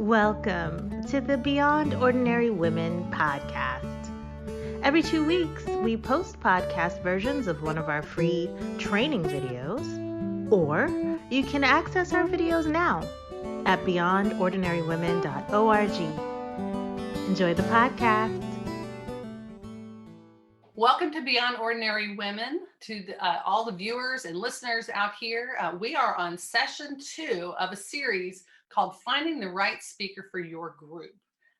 Welcome to the Beyond Ordinary Women podcast. Every 2 weeks, we post podcast versions of one of our free training videos, or you can access our videos now at beyondordinarywomen.org. Enjoy the podcast. Welcome to Beyond Ordinary Women, to all the viewers and listeners out here. We are on session 2 of a series called Finding the Right Speaker for Your Group.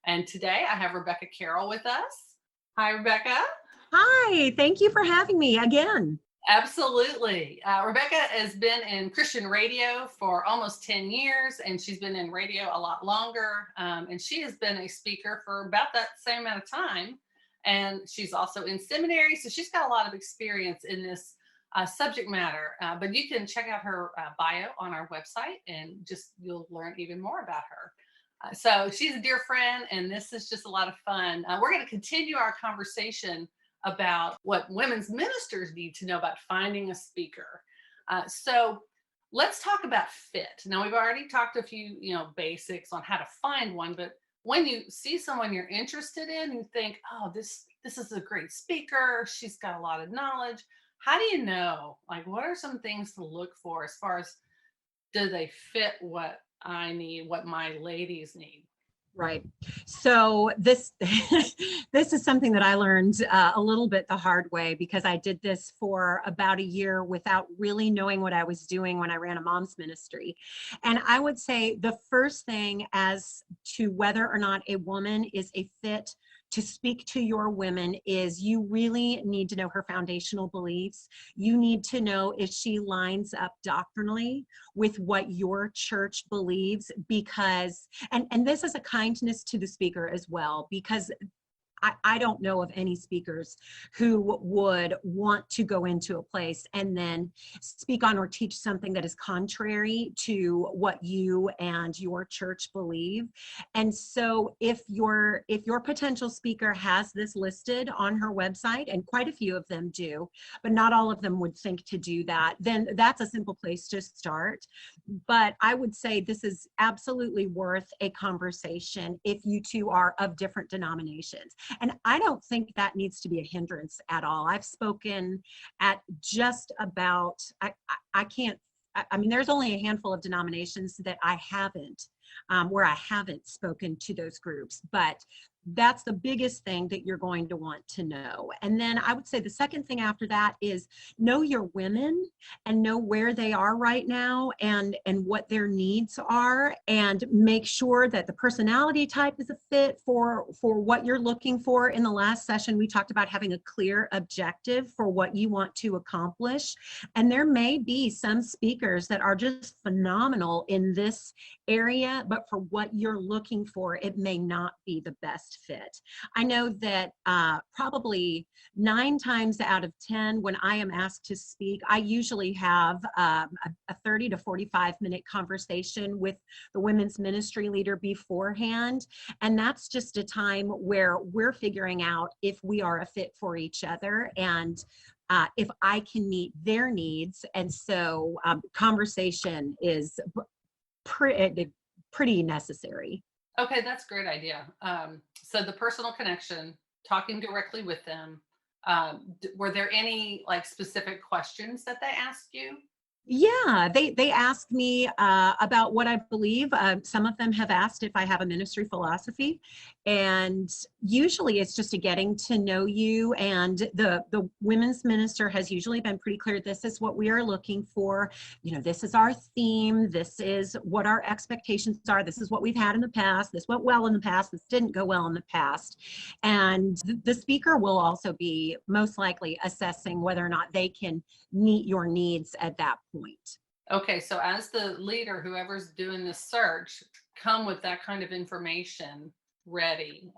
And today I have Rebecca Carrell with us. Hi, Rebecca. Hi, thank you for having me again. Absolutely. Rebecca has been in Christian radio for almost 10 years, and she's been in radio a lot longer. And she has been a speaker for about that same amount of time. And she's also in seminary, so she's got a lot of experience in this subject matter. But you can check out her bio on our website, and you'll learn even more about her. So she's a dear friend, and this is just a lot of fun. We're going to continue our conversation about what women's ministers need to know about finding a speaker. So let's talk about fit. Now, we've already talked a few, basics on how to find one, but when you see someone you're interested in, you think, oh, this is a great speaker. She's got a lot of knowledge. How do you know? Like, what are some things to look for as far as, do they fit what I need, what my ladies need? Right. So this this is something that I learned a little bit the hard way, because I did this for about a year without really knowing what I was doing when I ran a mom's ministry. And I would say the first thing as to whether or not a woman is a fit to speak to your women is you really need to know her foundational beliefs. You need to know if she lines up doctrinally with what your church believes, because, and this is a kindness to the speaker as well, because I don't know of any speakers who would want to go into a place and then speak on or teach something that is contrary to what you and your church believe. And so if your potential speaker has this listed on her website, and quite a few of them do, but not all of them would think to do that, then that's a simple place to start. But I would say this is absolutely worth a conversation if you two are of different denominations. And I don't think that needs to be a hindrance at all. I've spoken at just about, there's only a handful of denominations that I haven't, where I haven't spoken to those groups, but that's the biggest thing that you're going to want to know. And then I would say the second thing after that is know your women and know where they are right now and what their needs are, and make sure that the personality type is a fit for what you're looking for. In the last session, we talked about having a clear objective for what you want to accomplish. And there may be some speakers that are just phenomenal in this area, but for what you're looking for, it may not be the best fit. I know that probably 9 times out of 10, when I am asked to speak, I usually have a 30 to 45 minute conversation with the women's ministry leader beforehand. And that's just a time where we're figuring out if we are a fit for each other and if I can meet their needs. And so conversation is pretty necessary. Okay, that's a great idea. So the personal connection, talking directly with them. Were there any specific questions that they asked you? Yeah, they asked me about what I believe. Some of them have asked if I have a ministry philosophy, and usually it's just a getting to know you. And the women's minister has usually been pretty clear. This is what we are looking for. This is our theme. This is what our expectations are. This is what we've had in the past. This went well in the past. This didn't go well in the past. And the speaker will also be most likely assessing whether or not they can meet your needs at that point. Okay, so as the leader, whoever's doing the search, come with that kind of information ready.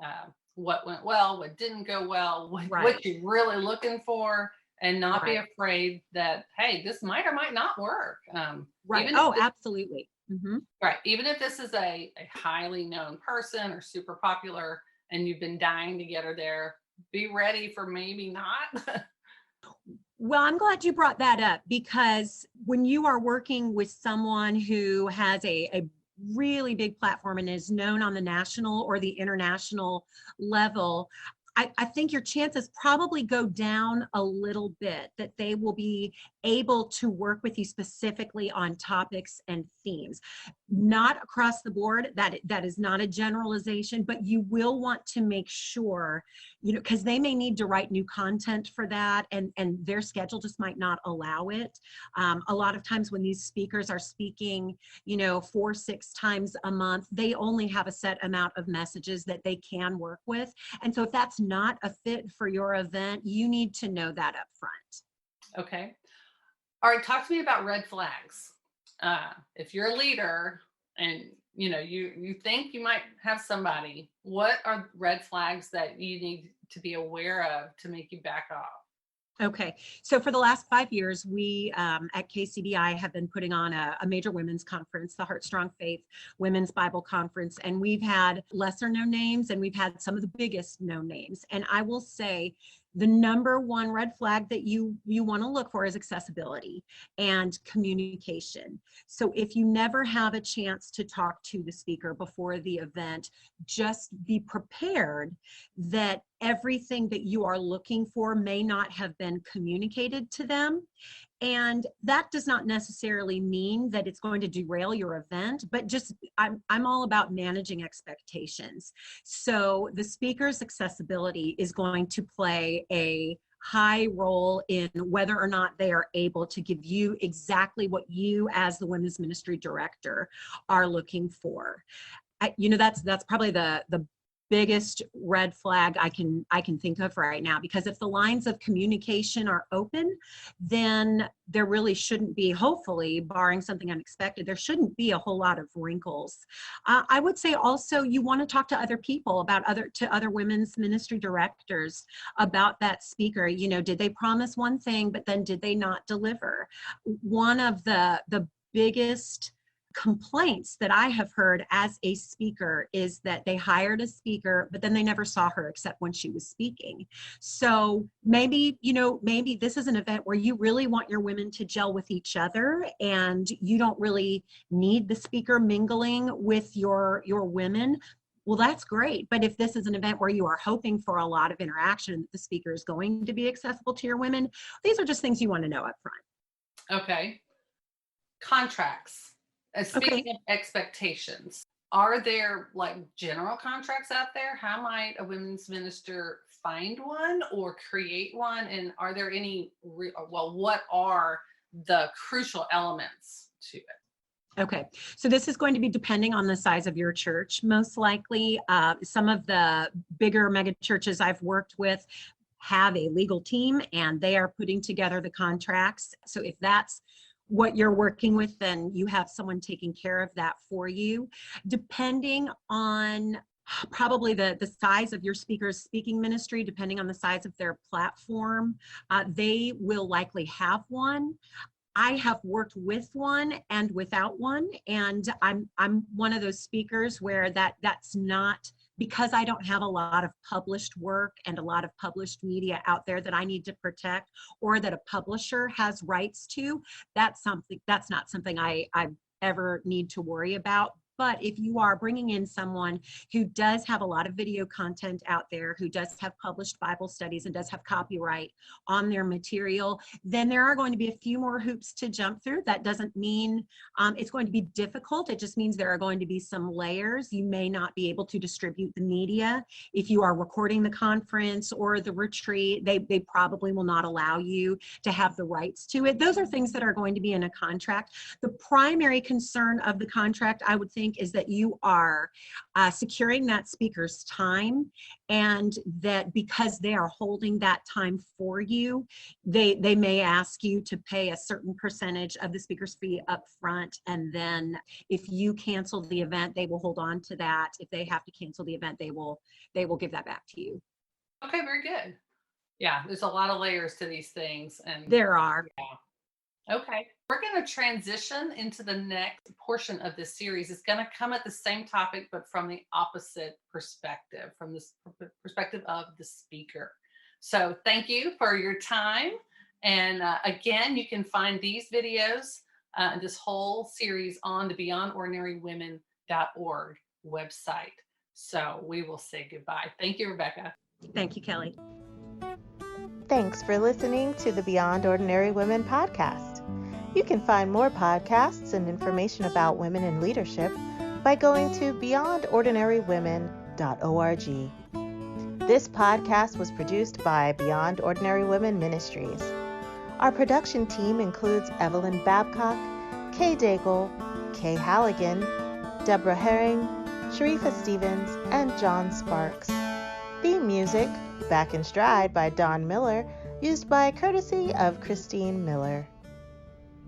What went well, what didn't go well, what you're really looking for, and not be afraid that, hey, this might or might not work. Absolutely. Mm-hmm. Right. Even if this is a highly known person or super popular and you've been dying to get her there, be ready for maybe not. Well, I'm glad you brought that up, because when you are working with someone who has a really big platform and is known on the national or the international level, I think your chances probably go down a little bit that they will be able to work with you specifically on topics and themes. Not across the board, that is not a generalization, but you will want to make sure, because they may need to write new content for that, and their schedule just might not allow it. A lot of times when these speakers are speaking, 4-6 times a month, they only have a set amount of messages that they can work with. And so if that's not a fit for your event, you need to know that up front. Okay. All right. Talk to me about red flags. If you're a leader and you think you might have somebody, what are red flags that you need to be aware of to make you back off? Okay, so for the last 5 years, we at KCBI have been putting on a major women's conference, the Heart Strong Faith Women's Bible Conference, and we've had lesser known names and we've had some of the biggest known names. And I will say the number one red flag that you want to look for is accessibility and communication. So if you never have a chance to talk to the speaker before the event, just be prepared that everything that you are looking for may not have been communicated to them. And that does not necessarily mean that it's going to derail your event, but just I'm all about managing expectations. So the speaker's accessibility is going to play a high role in whether or not they are able to give you exactly what you as the women's ministry director are looking for. That's probably the biggest red flag I can think of right now, because if the lines of communication are open, then there really shouldn't be, hopefully, barring something unexpected, there shouldn't be a whole lot of wrinkles. I would say also you want to talk to other people about other women's ministry directors about that speaker. Did they promise one thing, but then did they not deliver? One of the biggest complaints that I have heard as a speaker is that they hired a speaker, but then they never saw her except when she was speaking. So maybe this is an event where you really want your women to gel with each other and you don't really need the speaker mingling with your women. Well, that's great. But if this is an event where you are hoping for a lot of interaction, the speaker is going to be accessible to your women, these are just things you want to know up front. Okay. Contracts. Speaking of expectations, are there like general contracts out there? How might a women's minister find one or create one? And are there any, what are the crucial elements to it? Okay, so this is going to be depending on the size of your church, most likely. Some of the bigger mega churches I've worked with have a legal team and they are putting together the contracts. So if that's what you're working with, then you have someone taking care of that for you. Depending on probably the size of your speaker's speaking ministry, depending on the size of their platform, they will likely have one. I have worked with one and without one, and I'm one of those speakers where that's not, because I don't have a lot of published work and a lot of published media out there that I need to protect or that a publisher has rights to. That's not something I ever need to worry about. But if you are bringing in someone who does have a lot of video content out there, who does have published Bible studies and does have copyright on their material, then there are going to be a few more hoops to jump through. That doesn't mean it's going to be difficult. It just means there are going to be some layers. You may not be able to distribute the media. If you are recording the conference or the retreat, they probably will not allow you to have the rights to it. Those are things that are going to be in a contract. The primary concern of the contract, I would think, is that you are securing that speaker's time, and that because they are holding that time for you, they may ask you to pay a certain percentage of the speaker's fee up front, and then if you cancel the event, they will hold on to that. If they have to cancel the event, they will give that back to you. Okay, very good. Yeah, there's a lot of layers to these things, and there are. Yeah. Okay, we're going to transition into the next portion of this series. It's going to come at the same topic, but from the opposite perspective, from the perspective of the speaker. So thank you for your time. And again, you can find these videos this whole series on the beyondordinarywomen.org website. So we will say goodbye. Thank you, Rebecca. Thank you, Kelly. Thanks for listening to the Beyond Ordinary Women podcast. You can find more podcasts and information about women in leadership by going to beyondordinarywomen.org. This podcast was produced by Beyond Ordinary Women Ministries. Our production team includes Evelyn Babcock, Kay Daigle, Kay Halligan, Deborah Herring, Sharifa Stevens, and John Sparks. Theme music, Back in Stride by Don Miller, used by courtesy of Christine Miller.